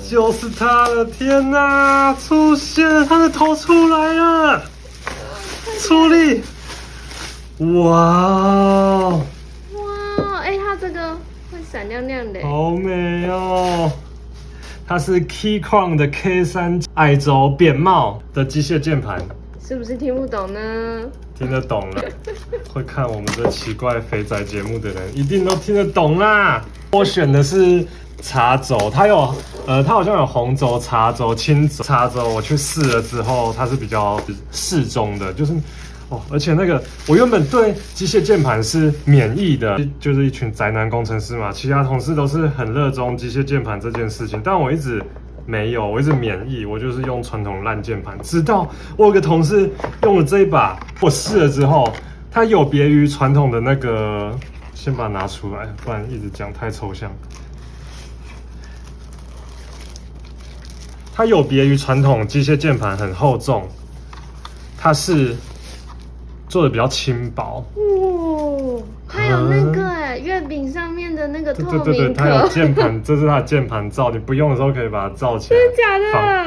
就是它了！天哪，出现了，它的头出来了，出力！哇哦！哇，它这个会闪亮亮的，好美哦！它是 Keychron 的 K3 矮轴扁帽的机械键盘，是不是听不懂呢？听得懂了，会看我们这奇怪肥宅节目的人一定都听得懂啦。我选的是茶轴，它好像有红轴、茶轴、青轴。茶轴我去试了之后，它是比较适中的，就是而且那个我原本对机械键盘是免疫的，就是一群宅男工程师嘛，其他同事都是很热衷机械键盘这件事情，但我一直没有，我一直免疫，我就是用传统烂键盘。直到我有个同事用了这一把，我试了之后，它有别于传统的那个，先把它拿出来，不然一直讲太抽象。它有别于传统机械键盘很厚重，它是做的比较轻薄。哇，它有那个月饼上面的那个透明壳。对，它有键盘，这是它的键盘罩，你不用的时候可以把它罩起来。真的假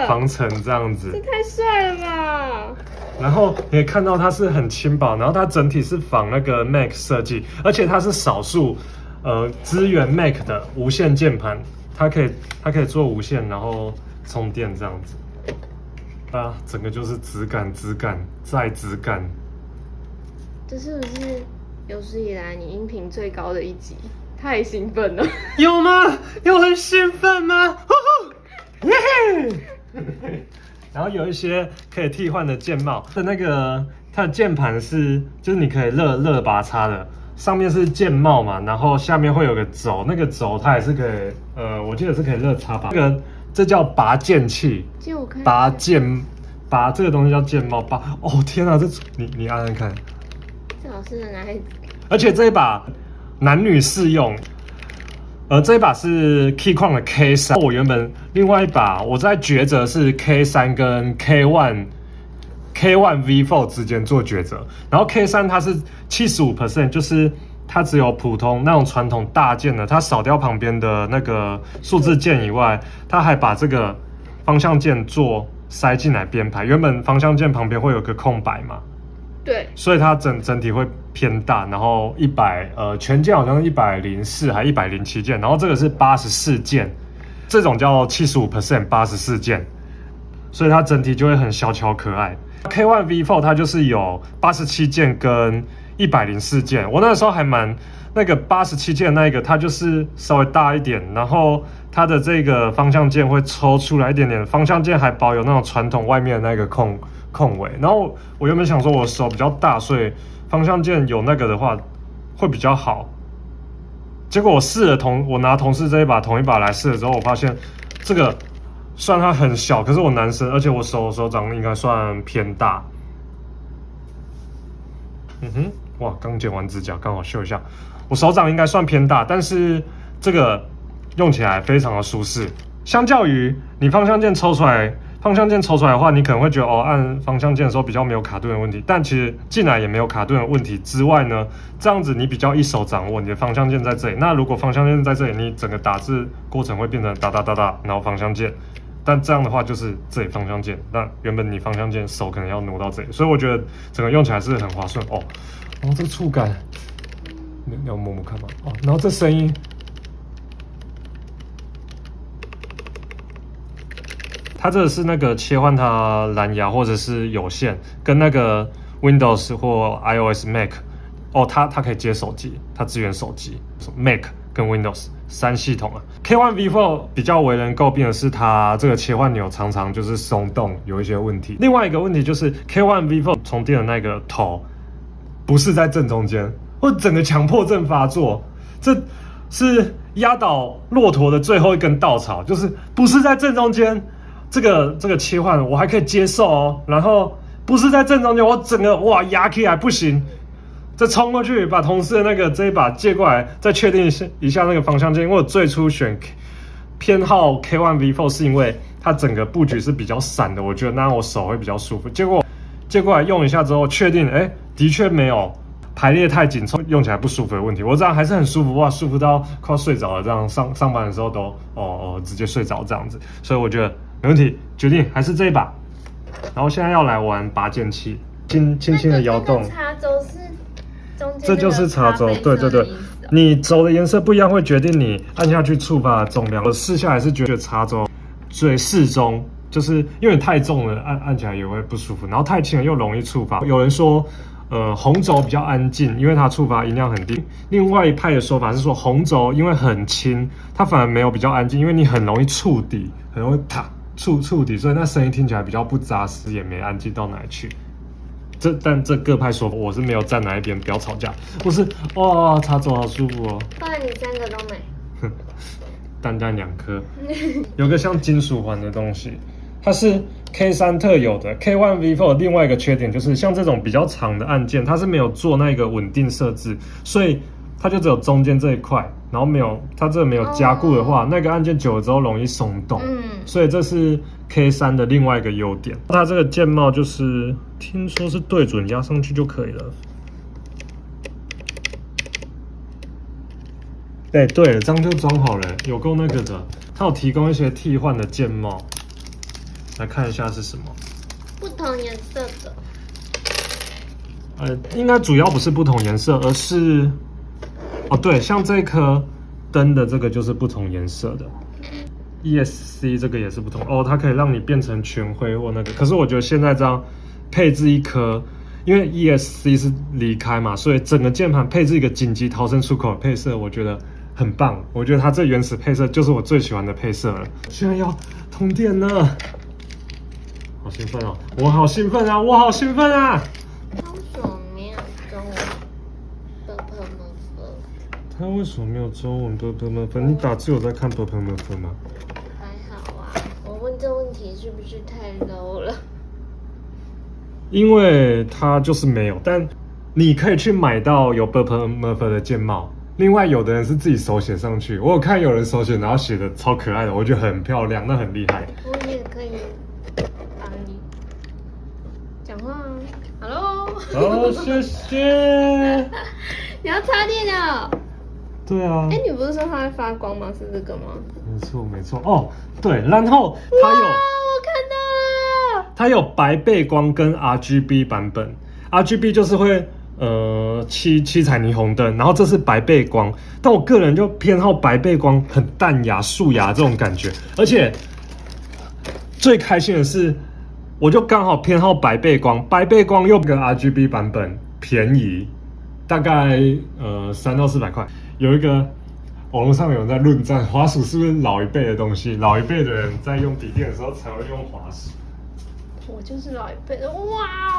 的？防尘这样子。这太帅了吧！然后你可以看到它是很轻薄，然后它整体是仿那个 Mac 设计，而且它是少数支援 Mac 的无线键盘，它可以做无线，然后充电这样子。整个就是质感再质感。这是不是有史以来你音频最高的一集？太兴奋了！有吗？有很兴奋吗？然后有一些可以替换的键帽的那个，它的键盘就是你可以热拔插的，上面是键帽嘛，然后下面会有个轴，那个轴它也是可以，我记得是可以热插吧。这叫拔键器，借我看。拔这个东西叫键帽拔。哦天哪，你按按看。这老师的拿来。而且这一把男女适用。这一把是 Keychron 的 K3，我原本另外一把我在抉择是 K3 跟 K1 V4 之间做抉择，然后 K3 它是75%，就是它只有普通那种传统大键的，它少掉旁边的那个数字键以外，它还把这个方向键塞进来编排，原本方向键旁边会有个空白嘛。对，所以它整体会偏大，然后全键好像是104还107键，然后这个是84键，这种叫75% 84键，所以它整体就会很小巧可爱。K1 V4 它就是有87键跟104键，我那个时候还蛮那个87键那一个，它就是稍微大一点，然后它的这个方向键会抽出来一点点，方向键还保有那种传统外面的那个空位，然后我原本想说我手比较大，所以方向键有那个的话会比较好。结果我拿同事同一把来试了之后，我发现这个虽然它很小，可是我男生，而且我手掌应该算偏大。哇，刚剪完指甲，刚好秀一下，我手掌应该算偏大，但是这个用起来非常的舒适。相较于你方向键抽出来的话，你可能会觉得按方向键的时候比较没有卡顿的问题，但其实进来也没有卡顿的问题之外呢，这样子你比较一手掌握，你的方向键在这里。那如果方向键在这里，你整个打字过程会变成哒哒哒哒，然后方向键。但这样的话就是这里方向键，那原本你方向键手可能要挪到这里，所以我觉得整个用起来是很划算哦。然后这个触感，你要摸摸看吗？然后这声音。它这个是那个切换它蓝牙或者是有线，跟那个 Windows 或 iOS Mac， 它可以接手机，它支援手机 Mac 跟 Windows 3系统啊。K1 V4 比较为人诟病的是它这个切换钮常常就是松动，有一些问题。另外一个问题就是 K1 V4 充电的那个头不是在正中间，或整个强迫症发作，这是压倒骆驼的最后一根稻草，就是不是在正中间。这个切换我还可以接受哦，然后不是在正中间，我整个压起来不行，再冲过去把同事的这一把借过来，再确定一下那个方向键。因为我最初偏好 K1 V4 是因为它整个布局是比较散的，我觉得那样我手会比较舒服。结果借过来用一下之后，确定的确没有排列太紧凑，用起来不舒服的问题。我这样还是很舒服哇，舒服到快要睡着了。这样上班的时候都直接睡着这样子，所以我觉得没问题，决定还是这一把。然后现在要来玩拔剑器，轻轻的摇动。插轴是中间，这就是插轴，对，你轴的颜色不一样，会决定你按下去触发的重量。我试下来是觉得插轴最适中，就是因为你太重了，按起来也会不舒服，然后太轻了又容易触发。有人说，红轴比较安静，因为它触发音量很低。另外一派的说法是说，红轴因为很轻，它反而没有比较安静，因为你很容易触底，很容易触底，所以那声音听起来比较不扎实，也没安静到哪里去。但这各派说法，我是没有站哪一边，不要吵架。我是哇，插轴好舒服哦。不然你3个都没。单2颗，有个像金属环的东西，它是 K3 特有的。K1 V4 另外一个缺点就是像这种比较长的按键，它是没有做那个稳定设置，所以它就只有中间这一块，然后它这没有加固的话，那个按键久了之后容易松动。所以这是 K3 的另外一个优点。它这个键帽就是听说是对准压上去就可以了。对了，这样就装好了，有够那个的。它有提供一些替换的键帽，来看一下是什么。不同颜色的。应该主要不是不同颜色，而是对，像这颗灯的这个就是不同颜色的。ESC 这个也是不同它可以让你变成全灰或那个。可是我觉得现在这样配置一颗，因为 ESC 是离开嘛，所以整个键盘配置一个紧急逃生出口的配色，我觉得很棒。我觉得它这原始配色就是我最喜欢的配色了。现在要通电了，好兴奋哦！我好兴奋啊！我好兴奋啊！他为什么没有中文？你打字有在看吗？还好啊，我问这问题是不是太 low 了？因为它就是没有，但你可以去买到有 Burper 的键帽。另外，有的人是自己手写上去，我有看有人手写，然后写的超可爱的，我觉得很漂亮，那很厉害。我也可以帮你讲话啊 ，Hello。好，谢谢。你要插电了？对啊。你不是说它会发光吗？是这个吗？没错。对，然后它有，我看到了，它有白背光跟 RGB 版本。RGB 就是会七彩霓虹灯，然后这是白背光。但我个人就偏好白背光，很淡雅、素雅这种感觉。而且最开心的是，我就刚好偏好白背光，白背光又跟 RGB 版本便宜，大概300到400块。有一个网络上有人在论战，滑鼠是不是老一辈的东西？老一辈的人在用笔电的时候才会用滑鼠。我就是老一辈的，哇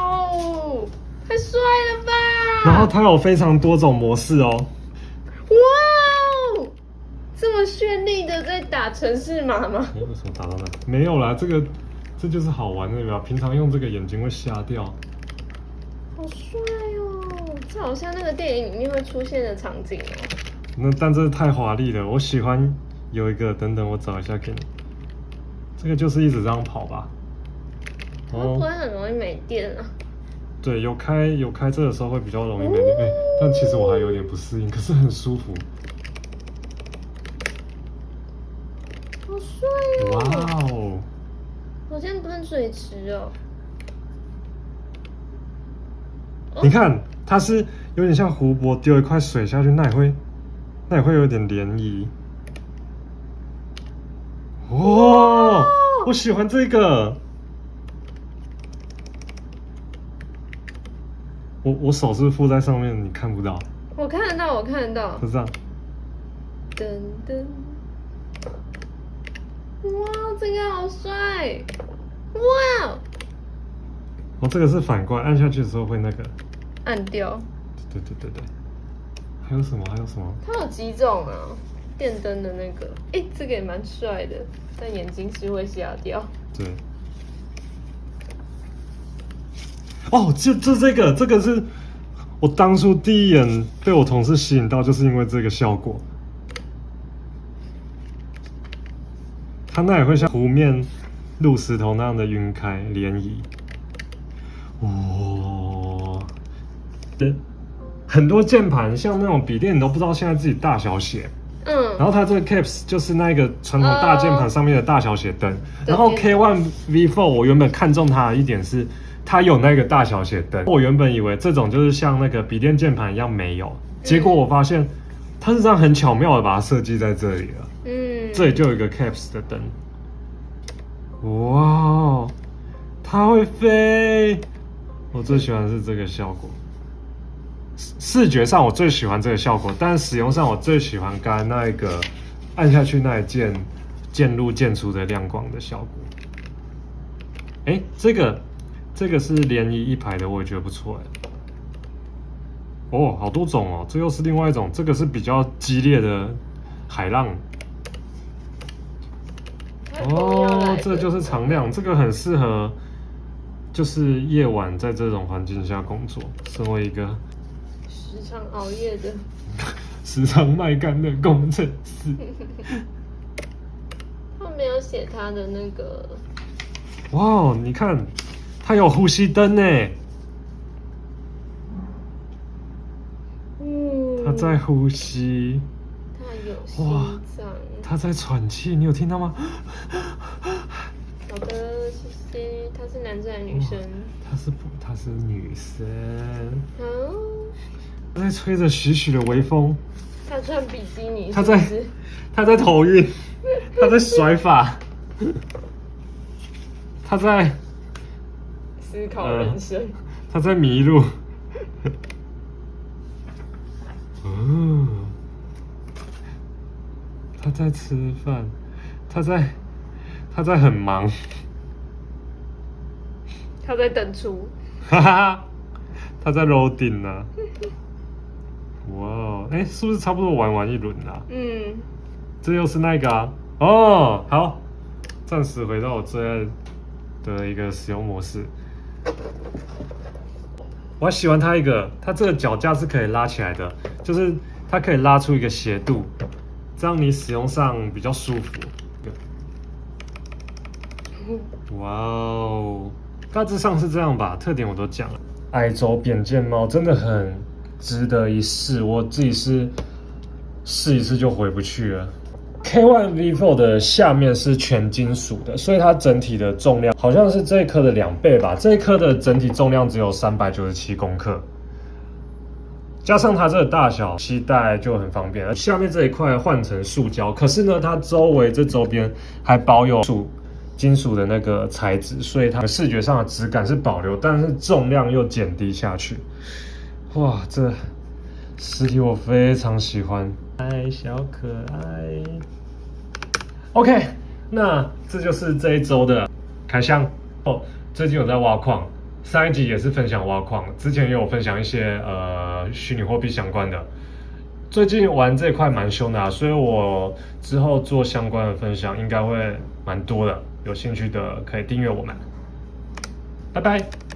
哦，太帅了吧！然后它有非常多种模式哦。哇哦，这么绚丽的在打程式码吗？为什么打到那？没有啦，这就是好玩的吧？平常用这个眼睛会瞎掉。好帅哦！这好像那个电影里面会出现的场景哦。但这太华丽了，我喜欢有一个，等等我找一下给你。这个就是一直这样跑吧。会不会很容易没电啊？对，有开这的时候会比较容易没电，但其实我还有点不适应，可是很舒服。好帅哦！哇哦，好像喷水池哦。你看，它是有点像湖泊，丢一块水下去，那也会有点涟漪。哇，我喜欢这个。我手是附在上面，你看不到。我看得到，是这样。噔噔。哇，这个好帅！哇。这个是反过来，按下去的时候会那个。按掉。对。还有什么？它有几种啊？电灯的那个，这个也蛮帅的，但眼睛是会瞎掉。对。就这个是我当初第一眼被我同事吸引到，就是因为这个效果。它那也会像湖面露石头那样的晕开涟漪。哇！很多键盘像那种笔电，你都不知道现在自己大小写。然后它这个 caps 就是那个传统大键盘上面的大小写灯。然后 K1 V4 我原本看中它的一点是，它有那个大小写灯。我原本以为这种就是像那个笔电键盘一样没有，结果我发现它是这样很巧妙的把它设计在这里了。这里就有一个 caps 的灯。哇，它会飞！我最喜欢的是这个效果。视觉上我最喜欢这个效果，但是使用上我最喜欢刚才那一个按下去那一渐入渐出的亮光的效果。这个是涟漪一排的，我也觉得不错哦，好多种哦，这又是另外一种，这个是比较激烈的海浪。这就是常亮，这个很适合就是夜晚在这种环境下工作，身为一个时常熬夜的、时常卖干的工程师。他没有写他的那个。哇，你看，它有呼吸灯呢。它在呼吸。它有心脏。她在喘气，你有听到吗？好的，谢谢。她是男生还是女生？她是女生。哦。她在吹着徐徐的微风。她穿比基尼。她在头晕。她在甩发。她在思考人生。她在迷路。他在吃饭，他在很忙，他在等出，哈哈，他在 loading 呢。哇，是不是差不多玩完一轮啦？这又是那个啊。好，暂时回到我最爱的一个使用模式。我还喜欢它它这个脚架是可以拉起来的，就是它可以拉出一个斜度。这样你使用上比较舒服。哇哦，大致上是这样吧，特点我都讲了。矮轴扁键猫真的很值得一试，我自己是试一次就回不去了。K1 V4 的下面是全金属的，所以它整体的重量好像是这一颗的2倍吧。这一颗的整体重量只有397公克。加上它这个大小携带就很方便，下面这一块换成塑胶，可是呢，它周边还保有金属的那个材质，所以它视觉上的质感是保留，但是重量又减低下去。哇，这实体我非常喜欢，小可爱。OK， 那这就是这一周的开箱哦。最近有在挖矿。上一集也是分享挖矿，之前也有分享一些虚拟货币相关的。最近玩这一块蛮凶的所以我之后做相关的分享应该会蛮多的，有兴趣的可以订阅我们。拜拜。